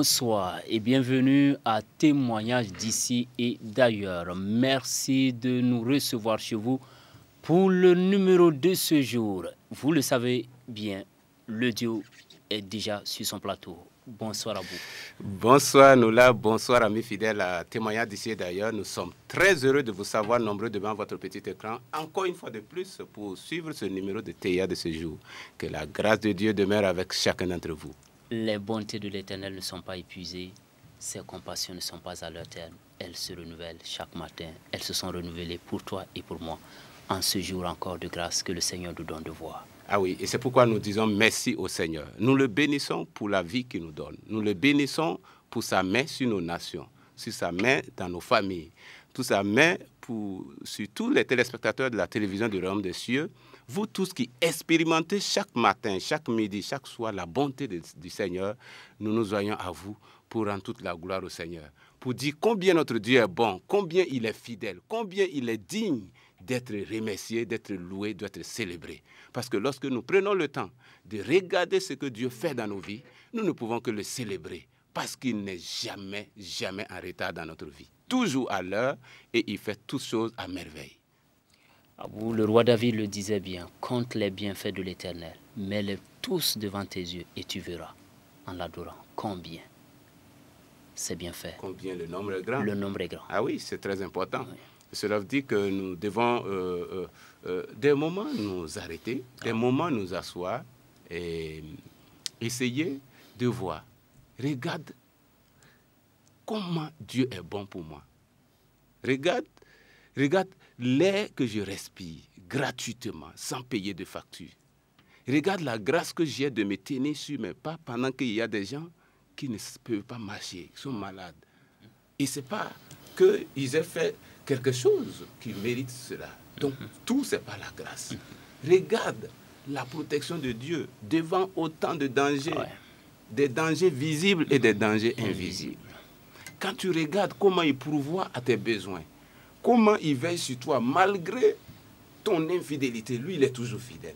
Bonsoir et bienvenue à Témoignages d'ici et d'ailleurs. Merci de nous recevoir chez vous pour le numéro de ce jour. Vous le savez bien, le duo est déjà sur son plateau. Bonsoir à vous. Bonsoir Noula, bonsoir amis fidèles à Témoignages d'ici et d'ailleurs. Nous sommes très heureux de vous savoir nombreux devant votre petit écran. Encore une fois de plus pour suivre ce numéro de TIA de ce jour. Que la grâce de Dieu demeure avec chacun d'entre vous. Les bontés de l'Éternel ne sont pas épuisées, ses compassions ne sont pas à leur terme. Elles se renouvellent chaque matin. Elles se sont renouvelées pour toi et pour moi. En ce jour encore de grâce que le Seigneur nous donne de voir. Ah oui, et c'est pourquoi nous disons merci au Seigneur. Nous le bénissons pour la vie qu'il nous donne. Nous le bénissons pour sa main sur nos nations, sur sa main dans nos familles, pour sa main sur tous les téléspectateurs de la télévision du Royaume des Cieux. Vous tous qui expérimentez chaque matin, chaque midi, chaque soir la bonté du Seigneur, nous nous joignons à vous pour rendre toute la gloire au Seigneur. Pour dire combien notre Dieu est bon, combien il est fidèle, combien il est digne d'être remercié, d'être loué, d'être célébré. Parce que lorsque nous prenons le temps de regarder ce que Dieu fait dans nos vies, nous ne pouvons que le célébrer. Parce qu'il n'est jamais, jamais en retard dans notre vie. Toujours à l'heure et il fait toutes choses à merveille. Le roi David le disait bien, compte les bienfaits de l'Éternel, mets-les tous devant tes yeux et tu verras, en l'adorant, combien c'est bien fait. Combien le nombre est grand. Le nombre est grand. Ah oui, c'est très important. Oui. Cela veut dire que nous devons des moments nous arrêter, des moments nous asseoir et essayer de voir. Regarde comment Dieu est bon pour moi. Regarde l'air que je respire gratuitement, sans payer de facture. Regarde la grâce que j'ai de me tenir sur mes pas pendant qu'il y a des gens qui ne peuvent pas marcher, qui sont malades. Et ce n'est pas qu'ils aient fait quelque chose qui mérite cela. Donc, tout, ce n'est pas la grâce. Regarde la protection de Dieu devant autant de dangers, des dangers visibles et des dangers invisibles. Quand tu regardes comment il pourvoit à tes besoins, comment il veille sur toi, malgré ton infidélité, lui, il est toujours fidèle.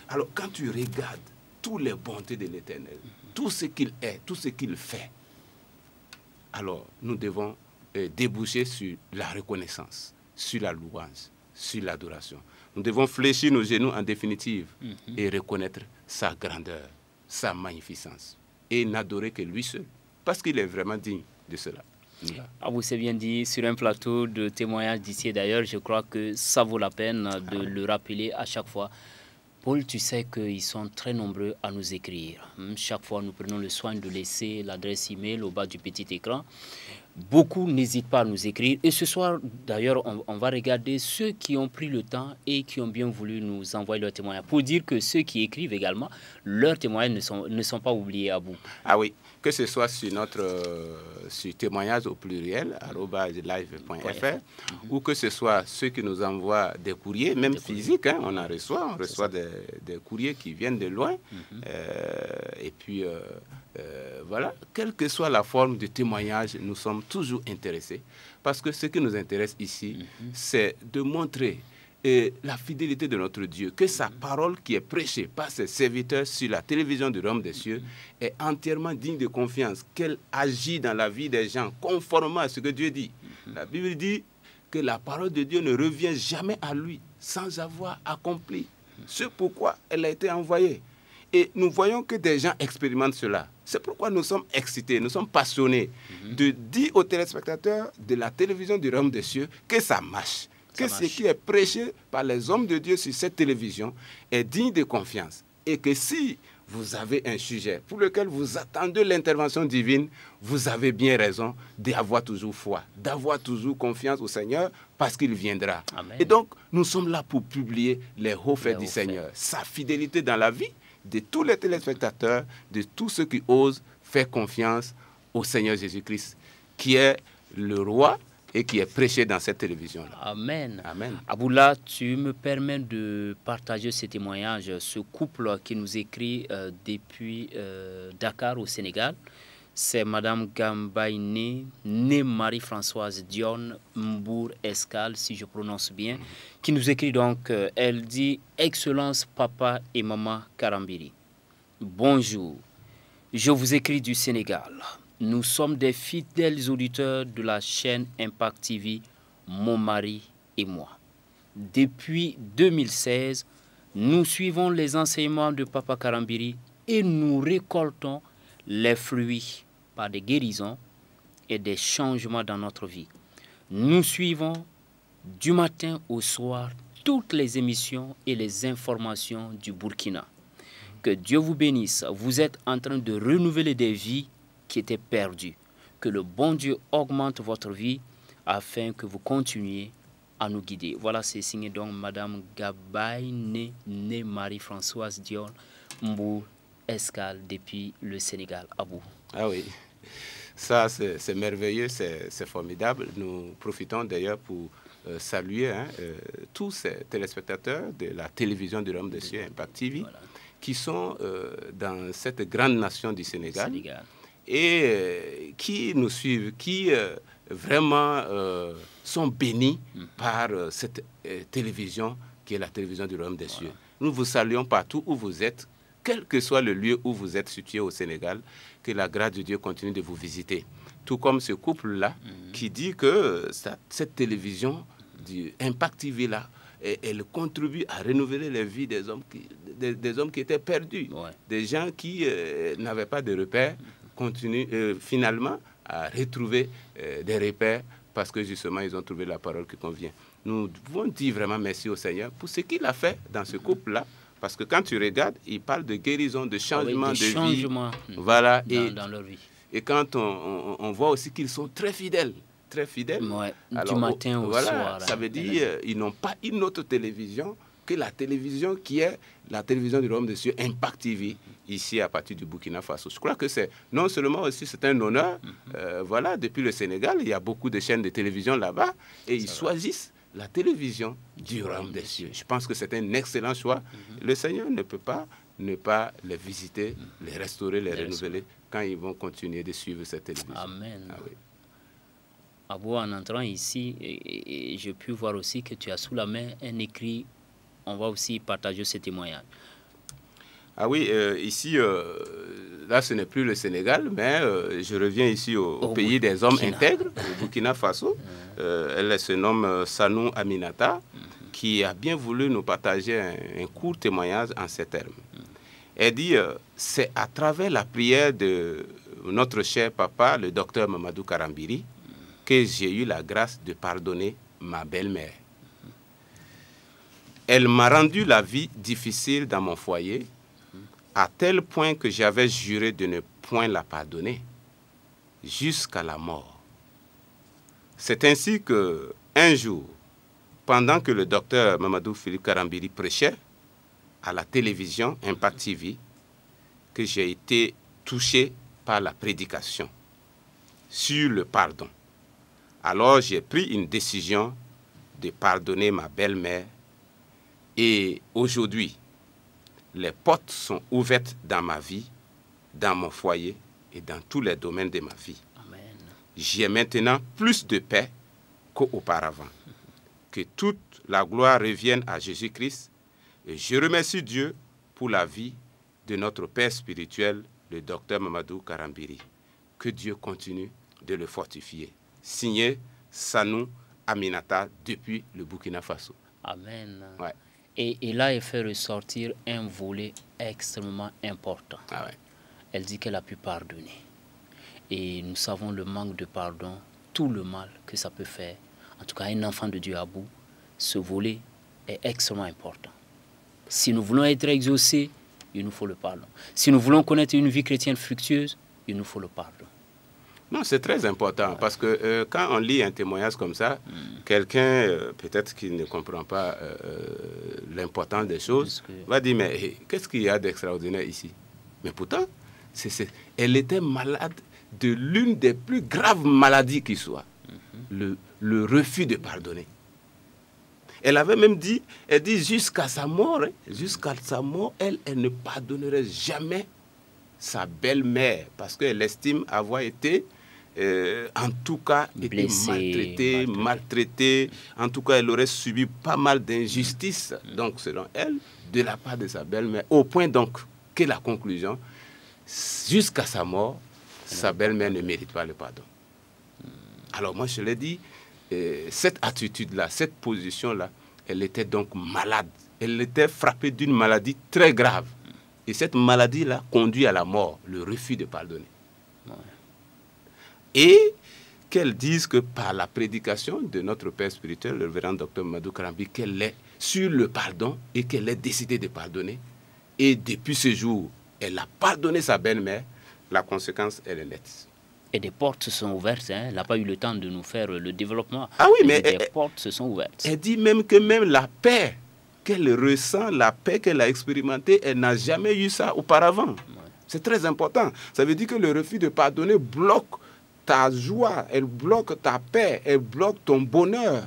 Alors, quand tu regardes toutes les bontés de l'Éternel, tout ce qu'il est, tout ce qu'il fait, alors nous devons déboucher sur la reconnaissance, sur la louange, sur l'adoration. Nous devons fléchir nos genoux en définitive et reconnaître sa grandeur, sa magnificence et n'adorer que lui seul, parce qu'il est vraiment digne de cela. Ah, vous c'est bien dit, sur un plateau de témoignages d'ici et d'ailleurs, je crois que ça vaut la peine de le rappeler à chaque fois. Paul, tu sais qu'ils sont très nombreux à nous écrire. Chaque fois, nous prenons le soin de laisser l'adresse email au bas du petit écran. Beaucoup n'hésitent pas à nous écrire. Et ce soir, d'ailleurs, on va regarder ceux qui ont pris le temps et qui ont bien voulu nous envoyer leurs témoignages. Pour dire que ceux qui écrivent également, leurs témoignages ne sont pas oubliés à bout. Ah oui, que ce soit sur sur témoignages au pluriel, @live.fr, ou que ce soit ceux qui nous envoient des courriers, même physiques, hein, on reçoit des courriers qui viennent de loin. Et puis, voilà, quelle que soit la forme de témoignage, nous sommes toujours intéressés. Parce que ce qui nous intéresse ici, c'est de montrer la fidélité de notre Dieu, que sa parole qui est prêchée par ses serviteurs sur la télévision du Royaume des Cieux est entièrement digne de confiance, qu'elle agit dans la vie des gens conformément à ce que Dieu dit. La Bible dit que la parole de Dieu ne revient jamais à lui sans avoir accompli ce pourquoi elle a été envoyée. Et nous voyons que des gens expérimentent cela. C'est pourquoi nous sommes excités, nous sommes passionnés de dire aux téléspectateurs de la télévision du Royaume des Cieux que ça marche. Que ce qui est prêché par les hommes de Dieu sur cette télévision est digne de confiance. Et que si vous avez un sujet pour lequel vous attendez l'intervention divine, vous avez bien raison d'avoir toujours foi, d'avoir toujours confiance au Seigneur parce qu'il viendra. Amen. Et donc, nous sommes là pour publier les hauts faits du Seigneur, sa fidélité dans la vie de tous les téléspectateurs, de tous ceux qui osent faire confiance au Seigneur Jésus-Christ, qui est le roi et qui est prêché dans cette télévision-là. Amen. Amen. Aboula, tu me permets de partager ce témoignage, ce couple qui nous écrit depuis Dakar au Sénégal. C'est Madame Gambaïné, née Marie-Françoise Dion Mbour Escale, si je prononce bien, qui nous écrit donc, elle dit « Excellence papa et maman Karambiri, bonjour, je vous écris du Sénégal. nous sommes des fidèles auditeurs de la chaîne Impact TV, mon mari et moi. Depuis 2016, nous suivons les enseignements de Papa Karambiri et nous récoltons les fruits par des guérisons et des changements dans notre vie. Nous suivons du matin au soir toutes les émissions et les informations du Burkina. Que Dieu vous bénisse. Vous êtes en train de renouveler des vies qui étaient perdues. Que le bon Dieu augmente votre vie afin que vous continuiez à nous guider. Voilà, c'est signé donc Madame Gabaye Né Marie-Françoise Dion Mbou Escale depuis le Sénégal. À vous. Ah oui, ça c'est merveilleux, c'est formidable. Nous profitons d'ailleurs pour saluer tous ces téléspectateurs de la télévision du Royaume des Cieux, Impact TV, voilà, qui sont dans cette grande nation du Sénégal. Et qui nous suivent, qui vraiment sont bénis par cette télévision qui est la télévision du Royaume des Cieux. Nous vous saluons partout où vous êtes, quel que soit le lieu où vous êtes situé au Sénégal, que la grâce de Dieu continue de vous visiter. Tout comme ce couple-là qui dit que cette télévision du Impact TV là, elle contribue à renouveler les vies des hommes qui étaient perdus, des gens qui n'avaient pas de repères, continuent finalement à retrouver des repères parce que justement ils ont trouvé la parole qui convient. Nous devons dire vraiment merci au Seigneur pour ce qu'il a fait dans ce couple-là, parce que quand tu regardes, il parle de guérison, de changement de vie, voilà, dans leur vie. Et quand on voit aussi qu'ils sont très fidèles, ouais, alors, du matin au soir. Ça veut dire qu'ils n'ont pas une autre télévision que la télévision qui est la télévision du Royaume des Cieux, Impact TV, ici à partir du Burkina Faso. Je crois que c'est non seulement aussi c'est un honneur, voilà, depuis le Sénégal, il y a beaucoup de chaînes de télévision là-bas et ils choisissent la télévision du Royaume des Cieux. Je pense que c'est un excellent choix. Le Seigneur ne peut pas ne pas les visiter, les restaurer, les renouveler quand ils vont continuer de suivre cette télévision. Amen. Ah oui. Abou, en entrant ici, et je puis voir aussi que tu as sous la main un écrit. On va aussi partager ce témoignage. Ah oui, ici, là, ce n'est plus le Sénégal, mais je reviens ici au pays des hommes intègres, au Burkina Faso. Elle se nomme Sanou Aminata, qui a bien voulu nous partager un court témoignage en ces termes. Elle dit, c'est à travers la prière de notre cher papa, le docteur Mamadou Karambiri, que j'ai eu la grâce de pardonner ma belle-mère. Elle m'a rendu la vie difficile dans mon foyer, à tel point que j'avais juré de ne point la pardonner, jusqu'à la mort. C'est ainsi que, un jour, pendant que le docteur Mamadou Philippe Karambiri prêchait à la télévision Impact TV, que j'ai été touché par la prédication sur le pardon. Alors j'ai pris une décision de pardonner ma belle-mère. Et aujourd'hui, les portes sont ouvertes dans ma vie, dans mon foyer et dans tous les domaines de ma vie. J'ai maintenant plus de paix qu'auparavant. Que toute la gloire revienne à Jésus-Christ. Et je remercie Dieu pour la vie de notre Père spirituel, le docteur Mamadou Karambiri. Que Dieu continue de le fortifier. Signé Sanou Aminata depuis le Burkina Faso. Amen. Ouais. Et là, elle fait ressortir un volet extrêmement important. Ah ouais. Elle dit qu'elle a pu pardonner. Et nous savons le manque de pardon, tout le mal que ça peut faire. En tout cas, un enfant de Dieu à bout, ce volet est extrêmement important. Si nous voulons être exaucés, il nous faut le pardon. Si nous voulons connaître une vie chrétienne fructueuse, il nous faut le pardon. Non, c'est très important parce que quand on lit un témoignage comme ça, quelqu'un, peut-être qui ne comprend pas l'importance des choses, va dire, mais qu'est-ce qu'il y a d'extraordinaire ici? Mais pourtant, elle était malade de l'une des plus graves maladies qui soit, le refus de pardonner. Elle avait même dit, elle dit jusqu'à sa mort, elle ne pardonnerait jamais sa belle-mère parce qu'elle estime avoir été en tout cas été maltraitée. En tout cas, elle aurait subi pas mal d'injustices, donc selon elle, de la part de sa belle-mère, au point donc que la conclusion, jusqu'à sa mort, sa belle-mère ne mérite pas le pardon. Alors moi, je l'ai dit, cette attitude-là, cette position-là, elle était donc malade. Elle était frappée d'une maladie très grave. Et cette maladie-là conduit à la mort, le refus de pardonner. Ouais. Et qu'elle dise que par la prédication de notre père spirituel, le révérend Dr Mamadou Karambi, qu'elle est sur le pardon et qu'elle ait décidé de pardonner. Et depuis ce jour, elle a pardonné sa belle-mère. La conséquence, elle est nette. Et des portes se sont ouvertes. Hein. Elle n'a pas eu le temps de nous faire le développement. Ah oui, mais des portes se sont ouvertes. Elle dit même que même la paix qu'elle ressent, la paix qu'elle a expérimentée, elle n'a jamais eu ça auparavant. Ouais. C'est très important. Ça veut dire que le refus de pardonner bloque ta joie, elle bloque ta paix, elle bloque ton bonheur.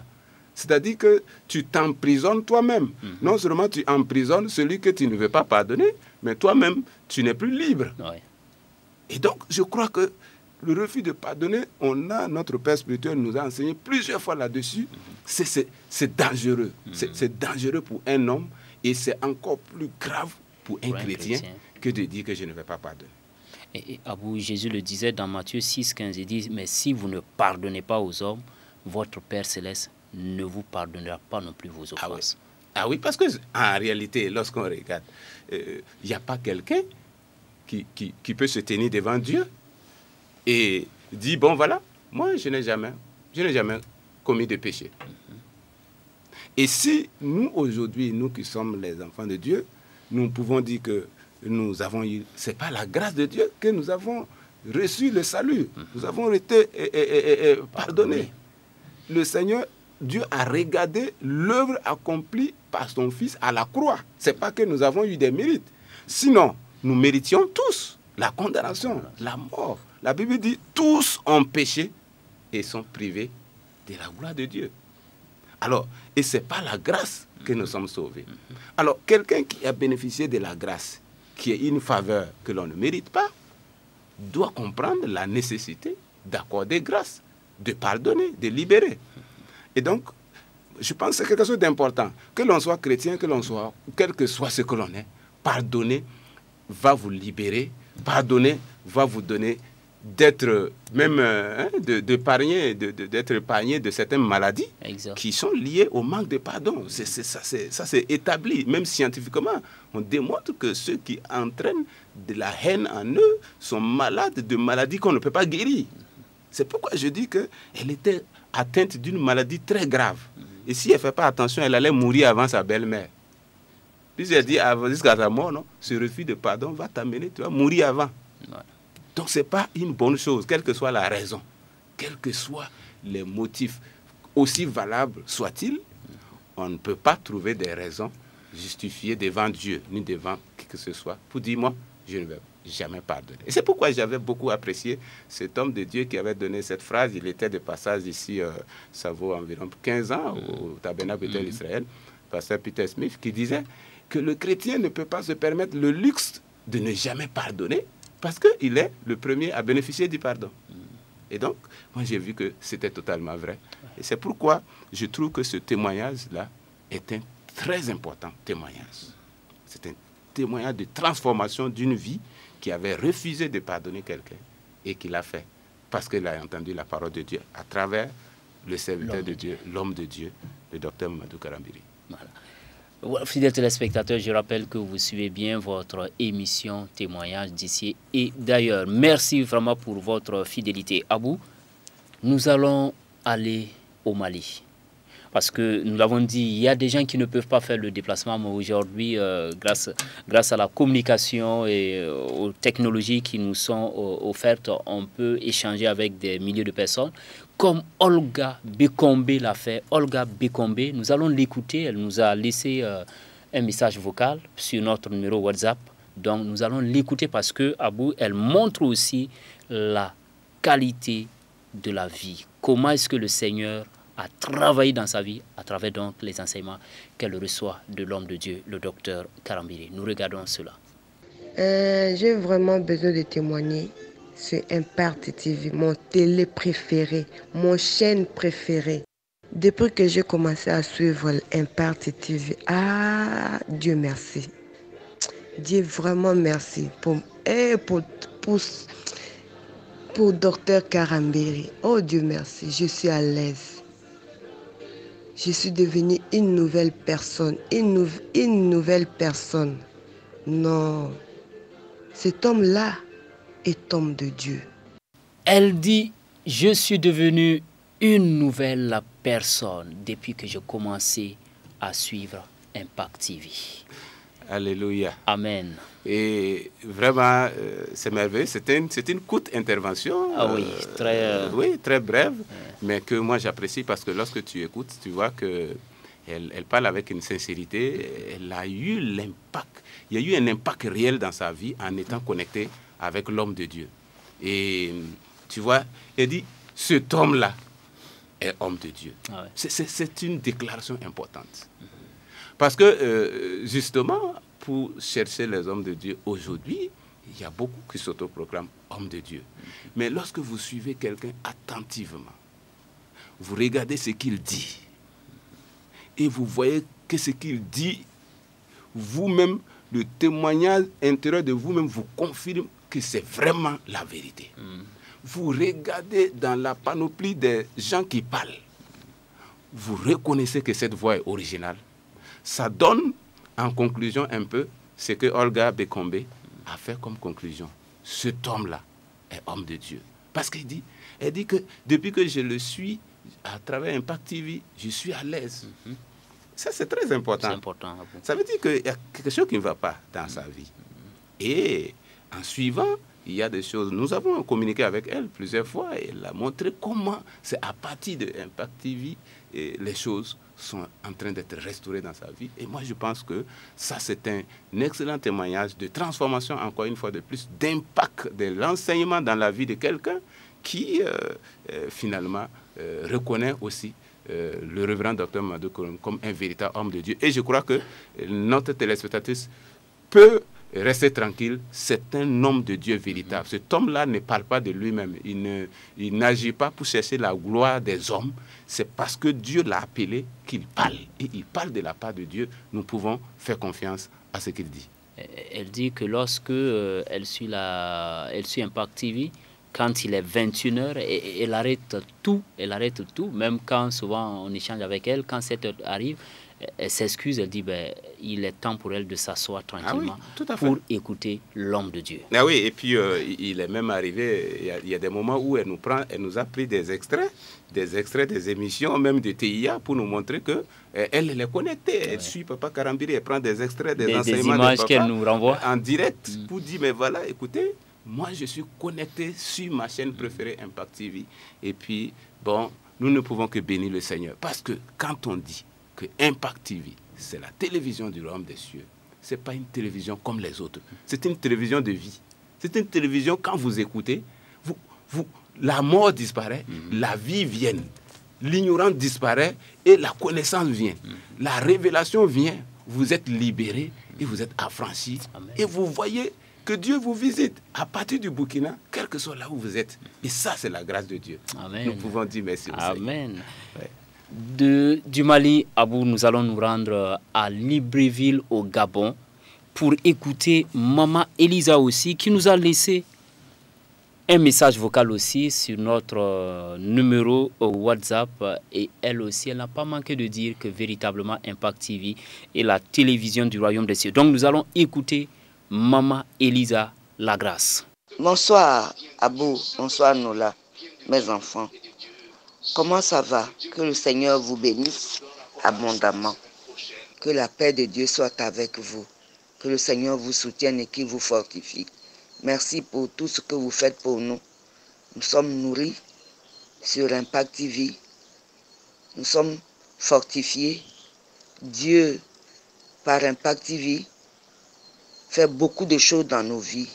C'est-à-dire que tu t'emprisonnes toi-même. Non seulement tu emprisonnes celui que tu ne veux pas pardonner, mais toi-même, tu n'es plus libre. Ouais. Et donc, je crois que le refus de pardonner, notre père spirituel nous a enseigné plusieurs fois là-dessus. C'est dangereux. C'est dangereux pour un homme et c'est encore plus grave pour un chrétien que de dire que je ne vais pas pardonner. Et Abou, Jésus le disait dans Matthieu 6, 15, il dit, mais si vous ne pardonnez pas aux hommes, votre Père Céleste ne vous pardonnera pas non plus vos offenses. Ah oui, parce qu'en réalité, lorsqu'on regarde, il n'y a pas quelqu'un qui peut se tenir devant Dieu et dire, bon voilà, moi je n'ai jamais commis de péché. Et si nous aujourd'hui, nous qui sommes les enfants de Dieu, nous pouvons dire que nous avons eu, c'est pas la grâce de Dieu que nous avons reçu le salut. Nous avons été pardonnés. Le Seigneur, Dieu a regardé l'œuvre accomplie par son Fils à la croix. C'est pas que nous avons eu des mérites. Sinon, nous méritions tous la condamnation, la mort. La Bible dit, tous ont péché et sont privés de la gloire de Dieu. Alors, et c'est pas la grâce que nous sommes sauvés. Alors, quelqu'un qui a bénéficié de la grâce, qui est une faveur que l'on ne mérite pas, doit comprendre la nécessité d'accorder grâce, de pardonner, de libérer. Et donc, je pense que c'est quelque chose d'important. Que l'on soit chrétien, que l'on soit, quel que soit ce que l'on est, pardonner va vous libérer, pardonner va vous donner d'être même d'être épargné de certaines maladies qui sont liées au manque de pardon. Ça c'est établi, même scientifiquement. On démontre que ceux qui entraînent de la haine en eux sont malades de maladies qu'on ne peut pas guérir. C'est pourquoi je dis qu'elle était atteinte d'une maladie très grave. Et si elle ne fait pas attention, elle allait mourir avant sa belle-mère. Puis elle dit, jusqu'à sa mort, non, ce refus de pardon va t'amener, tu vas mourir avant. Ouais. Donc, ce n'est pas une bonne chose, quelle que soit la raison, quels que soient les motifs, aussi valables soient-ils, on ne peut pas trouver des raisons justifiées devant Dieu, ni devant qui que ce soit, pour dire, moi, je ne vais jamais pardonner. Et c'est pourquoi j'avais beaucoup apprécié cet homme de Dieu qui avait donné cette phrase. Il était de passage ici, ça vaut environ 15 ans, au tabernacle d'Israël, pasteur Peter Smith, qui disait que le chrétien ne peut pas se permettre le luxe de ne jamais pardonner, parce qu'il est le premier à bénéficier du pardon. Et donc, moi j'ai vu que c'était totalement vrai. Et c'est pourquoi je trouve que ce témoignage-là est un très important témoignage. C'est un témoignage de transformation d'une vie qui avait refusé de pardonner quelqu'un et qui l'a fait parce qu'il a entendu la parole de Dieu à travers le serviteur de Dieu, l'homme de Dieu, le docteur Mamadou Karambiri. Voilà. Fidèles téléspectateurs, je rappelle que vous suivez bien votre émission Témoignage d'ici et d'ailleurs. Merci vraiment pour votre fidélité. Abou, nous allons aller au Mali. Parce que nous l'avons dit, il y a des gens qui ne peuvent pas faire le déplacement, mais aujourd'hui, grâce à la communication et aux technologies qui nous sont offertes, on peut échanger avec des milliers de personnes. Comme Olga Bekombe l'a fait. Olga Bekombe, nous allons l'écouter. Elle nous a laissé un message vocal sur notre numéro WhatsApp. Donc, nous allons l'écouter parce que, Abou, elle montre aussi la qualité de la vie. Comment est-ce que le Seigneur a travaillé dans sa vie à travers donc les enseignements qu'elle reçoit de l'homme de Dieu, le docteur Karambiri. Nous regardons cela. J'ai vraiment besoin de témoigner. C'est Impact TV, mon télé préféré, mon chaîne préférée. Depuis que j'ai commencé à suivre Impact TV, Dieu merci. Dieu vraiment merci pour pour Docteur Karambiri. Oh Dieu merci, je suis à l'aise. Je suis devenue une nouvelle personne, une nouvelle personne. Non, cet homme-là est homme de Dieu. Elle dit, je suis devenue une nouvelle personne depuis que j'ai commencé à suivre Impact TV. Alléluia. Amen. Et vraiment, c'est merveilleux. C'était une courte intervention. Ah oui, oui, très brève, mais que moi j'apprécie parce que lorsque tu écoutes, tu vois qu'elle parle avec une sincérité. Elle a eu l'impact. Il y a eu un impact réel dans sa vie en étant connectée avec l'homme de Dieu. Et tu vois, elle dit, cet homme-là est homme de Dieu. Ah ouais. C'est une déclaration importante. Parce que, justement, pour chercher les hommes de Dieu aujourd'hui, il y a beaucoup qui s'autoproclament hommes de Dieu. Mais lorsque vous suivez quelqu'un attentivement, vous regardez ce qu'il dit, et vous voyez que ce qu'il dit, vous-même, le témoignage intérieur de vous-même vous confirme que c'est vraiment la vérité. Vous regardez dans la panoplie des gens qui parlent, vous reconnaissez que cette voix est originale. Ça donne en conclusion un peu ce que Olga Bekombe a fait comme conclusion. Cet homme-là est homme de Dieu. Parce qu'elle dit que depuis que je le suis à travers Impact TV, je suis à l'aise. Ça, c'est très important. C'est important. Ça veut dire qu'il y a quelque chose qui ne va pas dans sa vie. Et en suivant, il y a des choses. Nous avons communiqué avec elle plusieurs fois et elle a montré comment c'est à partir de Impact TV et les choses sont en train d'être restaurées dans sa vie. Et moi, je pense que ça, c'est un excellent témoignage de transformation, encore une fois de plus, d'impact de l'enseignement dans la vie de quelqu'un qui, finalement, reconnaît aussi le révérend docteur Madou Kouroum comme un véritable homme de Dieu. Et je crois que notre téléspectatrice peut rester tranquille, c'est un homme de Dieu véritable. Cet homme-là ne parle pas de lui-même. Il n'agit pas pour chercher la gloire des hommes. C'est parce que Dieu l'a appelé qu'il parle. Et il parle de la part de Dieu. Nous pouvons faire confiance à ce qu'il dit. Elle dit que lorsque elle suit Impact TV, quand il est 21h, elle arrête tout. Elle arrête tout. Même quand souvent on échange avec elle, quand cette heure arrive, elle s'excuse, elle dit il est temps pour elle de s'asseoir tranquillement pour écouter l'homme de Dieu. Ah oui, et puis il est même arrivé, il y a des moments où elle nous a pris des extraits des émissions, même de TIA, pour nous montrer qu'elle est connectée. Elle suit Papa Karambiri, elle prend des extraits des enseignements images de Papa qu'elle nous renvoie en direct pour dire, mais voilà, écoutez, moi je suis connecté sur ma chaîne préférée Impact TV. Et puis, bon, nous ne pouvons que bénir le Seigneur. Parce que quand on dit que Impact TV, c'est la télévision du royaume des cieux. Ce n'est pas une télévision comme les autres. C'est une télévision de vie. C'est une télévision, quand vous écoutez, la mort disparaît, la vie vient. L'ignorance disparaît et la connaissance vient. La révélation vient. Vous êtes libérés et vous êtes affranchis. Et vous voyez que Dieu vous visite à partir du Burkina, quel que soit là où vous êtes. Et ça, c'est la grâce de Dieu. Amen. Nous pouvons dire merci au Seigneur. Amen. Ouais. Du Mali, Abou, nous allons nous rendre à Libreville, au Gabon, pour écouter Maman Elisa aussi, qui nous a laissé un message vocal aussi sur notre numéro WhatsApp. Et elle aussi, elle n'a pas manqué de dire que véritablement Impact TV est la télévision du royaume des cieux. Donc nous allons écouter Maman Elisa Lagrâce. Bonsoir Abou, bonsoir Nola, mes enfants. Comment ça va? Que le Seigneur vous bénisse abondamment. Que la paix de Dieu soit avec vous. Que le Seigneur vous soutienne et qu'il vous fortifie. Merci pour tout ce que vous faites pour nous. Nous sommes nourris sur Impact TV. Nous sommes fortifiés. Dieu, par Impact TV, fait beaucoup de choses dans nos vies.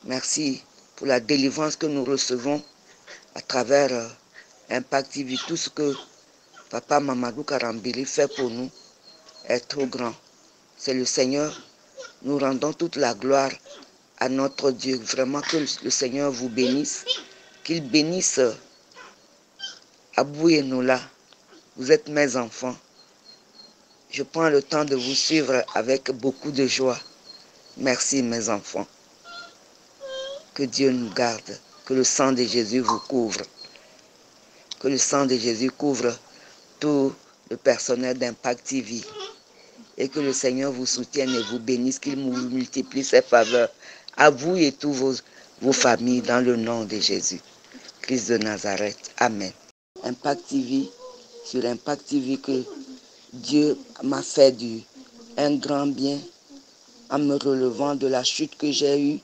Merci pour la délivrance que nous recevons à travers Impact TV. Tout ce que Papa Mamadou Karambiri fait pour nous est trop grand. C'est le Seigneur. Nous rendons toute la gloire à notre Dieu. Vraiment que le Seigneur vous bénisse. Qu'il bénisse Abou et Nola. Vous êtes mes enfants. Je prends le temps de vous suivre avec beaucoup de joie. Merci mes enfants. Que Dieu nous garde. Que le sang de Jésus vous couvre. Que le sang de Jésus couvre tout le personnel d'Impact TV. Et que le Seigneur vous soutienne et vous bénisse, qu'il vous multiplie ses faveurs à vous et toutes vos familles dans le nom de Jésus. Christ de Nazareth. Amen. Impact TV, sur Impact TV que Dieu m'a fait un grand bien en me relevant de la chute que j'ai eue.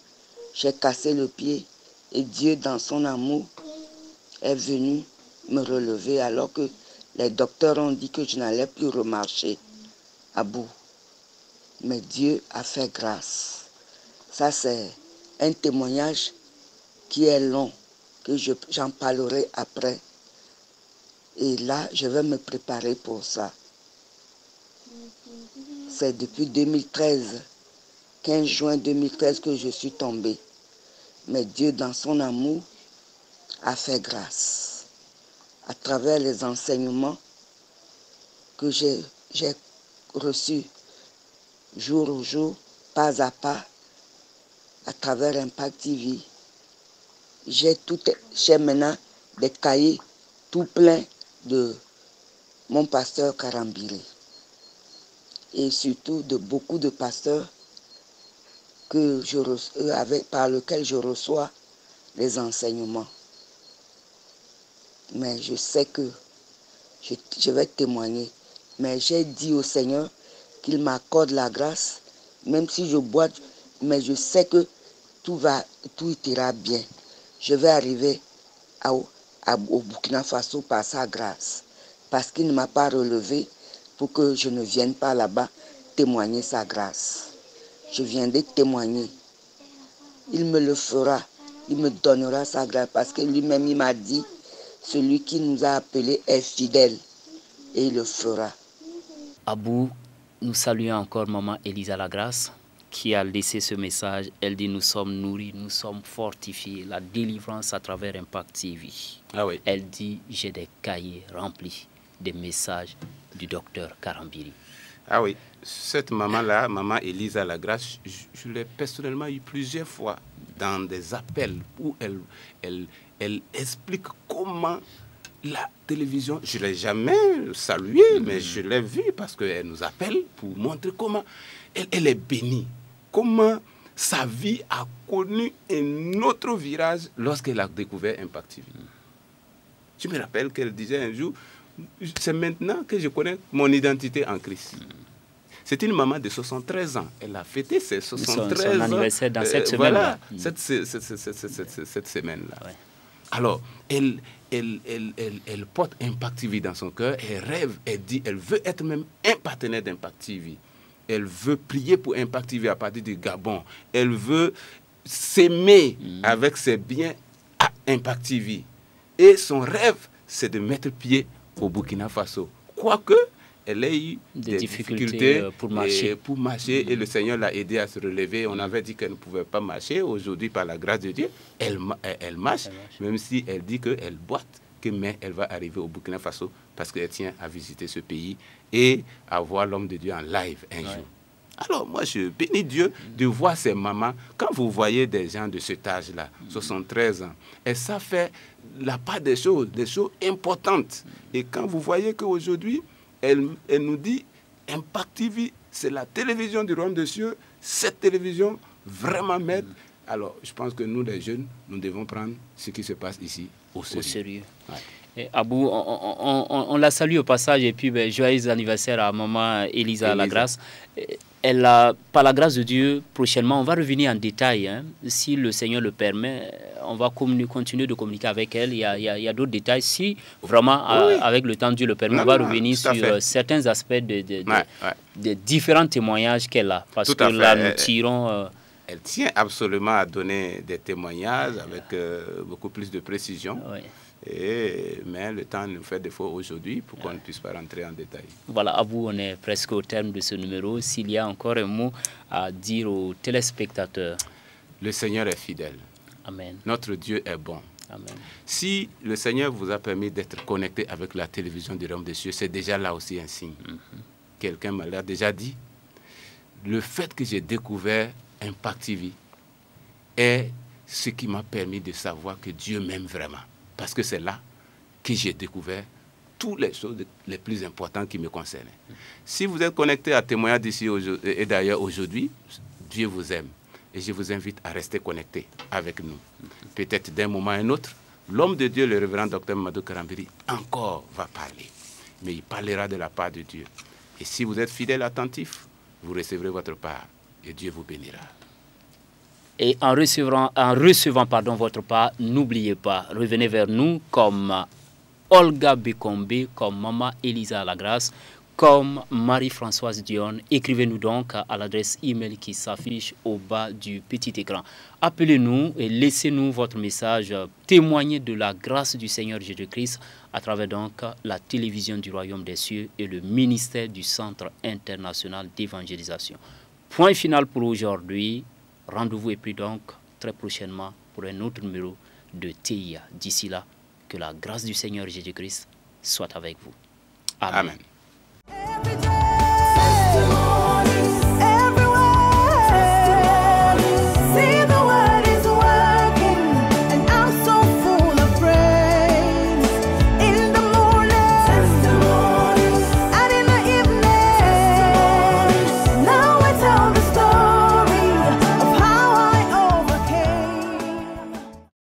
J'ai cassé le pied et Dieu, dans son amour, est venu me relever alors que les docteurs ont dit que je n'allais plus remarcher à bout. Mais Dieu a fait grâce. Ça, c'est un témoignage qui est long, que j'en parlerai après. Et là, je vais me préparer pour ça. C'est depuis 2013, 15 juin 2013 que je suis tombée. Mais Dieu, dans son amour, a fait grâce. À travers les enseignements que j'ai reçus jour au jour, pas à pas, à travers Impact TV, j'ai maintenant des cahiers tout pleins de mon pasteur Karambiri. Et surtout de beaucoup de pasteurs par lesquels je reçois les enseignements. Mais je sais que je vais témoigner. Mais j'ai dit au Seigneur qu'il m'accorde la grâce, même si je boite, mais je sais que tout ira bien. Je vais arriver au Burkina Faso par sa grâce, parce qu'il ne m'a pas relevé pour que je ne vienne pas là-bas témoigner sa grâce. Je viendrai témoigner. Il me le fera, il me donnera sa grâce, parce que lui-même il m'a dit, celui qui nous a appelés est fidèle, et il le fera. Abou, nous saluons encore maman Elisa Lagrasse qui a laissé ce message. Elle dit: nous sommes nourris, nous sommes fortifiés, la délivrance à travers Impact TV. Ah oui. Elle dit: j'ai des cahiers remplis des messages du docteur Karambiri. Ah oui, cette maman-là, maman Elisa Lagrasse, je l'ai personnellement eu plusieurs fois dans des appels où elle explique comment la télévision, je ne l'ai jamais saluée, mais je l'ai vue parce qu'elle nous appelle pour montrer comment elle est bénie, comment sa vie a connu un autre virage lorsqu'elle a découvert Impact TV. Je me rappelle qu'elle disait un jour, c'est maintenant que je connais mon identité en Christ. C'est une maman de 73 ans. Elle a fêté ses 73 ans. Son anniversaire dans cette semaine-là. Voilà, cette semaine-là. Ouais. Alors, elle porte Impact TV dans son cœur. Elle rêve, elle dit, elle veut être même un partenaire d'Impact TV. Elle veut prier pour Impact TV à partir du Gabon. Elle veut s'aimer avec ses biens à Impact TV. Et son rêve, c'est de mettre pied au Burkina Faso. Quoique, elle a eu des difficultés pour marcher. Et le Seigneur l'a aidé à se relever. On avait dit qu'elle ne pouvait pas marcher. Aujourd'hui, par la grâce de Dieu, elle marche, même si elle dit qu'elle boite, mais elle va arriver au Burkina Faso parce qu'elle tient à visiter ce pays et à voir l'homme de Dieu en live un jour. Alors, moi, je bénis Dieu de voir ces mamans. Quand vous voyez des gens de cet âge-là, 73 ans, et ça fait la part des choses importantes. Et quand vous voyez qu'aujourd'hui, elle nous dit, Impact TV, c'est la télévision du royaume des cieux. Cette télévision vraiment m'aide. Alors, je pense que nous, les jeunes, nous devons prendre ce qui se passe ici au sérieux. Ouais. Et Abou, on la salue au passage et puis joyeux anniversaire à maman Elisa Lagrasse. Elle a, par la grâce de Dieu, prochainement, on va revenir en détail. Hein. Si le Seigneur le permet, on va continuer de communiquer avec elle. Il y a d'autres détails. Si vraiment, avec le temps, Dieu le permet, on va revenir sur certains aspects des différents témoignages qu'elle a. Parce que là, nous tirons... Elle tient absolument à donner des témoignages avec beaucoup plus de précision. Oui. Mais le temps nous fait défaut aujourd'hui pour qu'on ne puisse pas rentrer en détail. Voilà, à vous, on est presque au terme de ce numéro. S'il y a encore un mot à dire aux téléspectateurs. Le Seigneur est fidèle. Amen. Notre Dieu est bon. Amen. Si le Seigneur vous a permis d'être connecté avec la télévision du royaume des cieux, c'est déjà là aussi un signe. Quelqu'un me l'a déjà dit. Le fait que j'ai découvert Impact TV est ce qui m'a permis de savoir que Dieu m'aime vraiment. Parce que c'est là que j'ai découvert toutes les choses les plus importantes qui me concernaient. Si vous êtes connecté à Témoignage d'ici et d'ailleurs aujourd'hui, Dieu vous aime. Et je vous invite à rester connecté avec nous. Peut-être d'un moment à un autre, l'homme de Dieu, le révérend Dr Mamadou Karambiri, encore va parler. Mais il parlera de la part de Dieu. Et si vous êtes fidèle, attentif, vous recevrez votre part et Dieu vous bénira. Et en recevant votre part, n'oubliez pas, revenez vers nous comme Olga Bekombe, comme Maman Elisa Lagrasse, comme Marie-Françoise Dion. Écrivez-nous donc à l'adresse email qui s'affiche au bas du petit écran. Appelez-nous et laissez-nous votre message. Témoignez de la grâce du Seigneur Jésus-Christ à travers donc la télévision du Royaume des Cieux et le ministère du Centre international d'évangélisation. Point final pour aujourd'hui. Rendez-vous est pris donc très prochainement pour un autre numéro de TIA. D'ici là, que la grâce du Seigneur Jésus-Christ soit avec vous. Amen. Amen.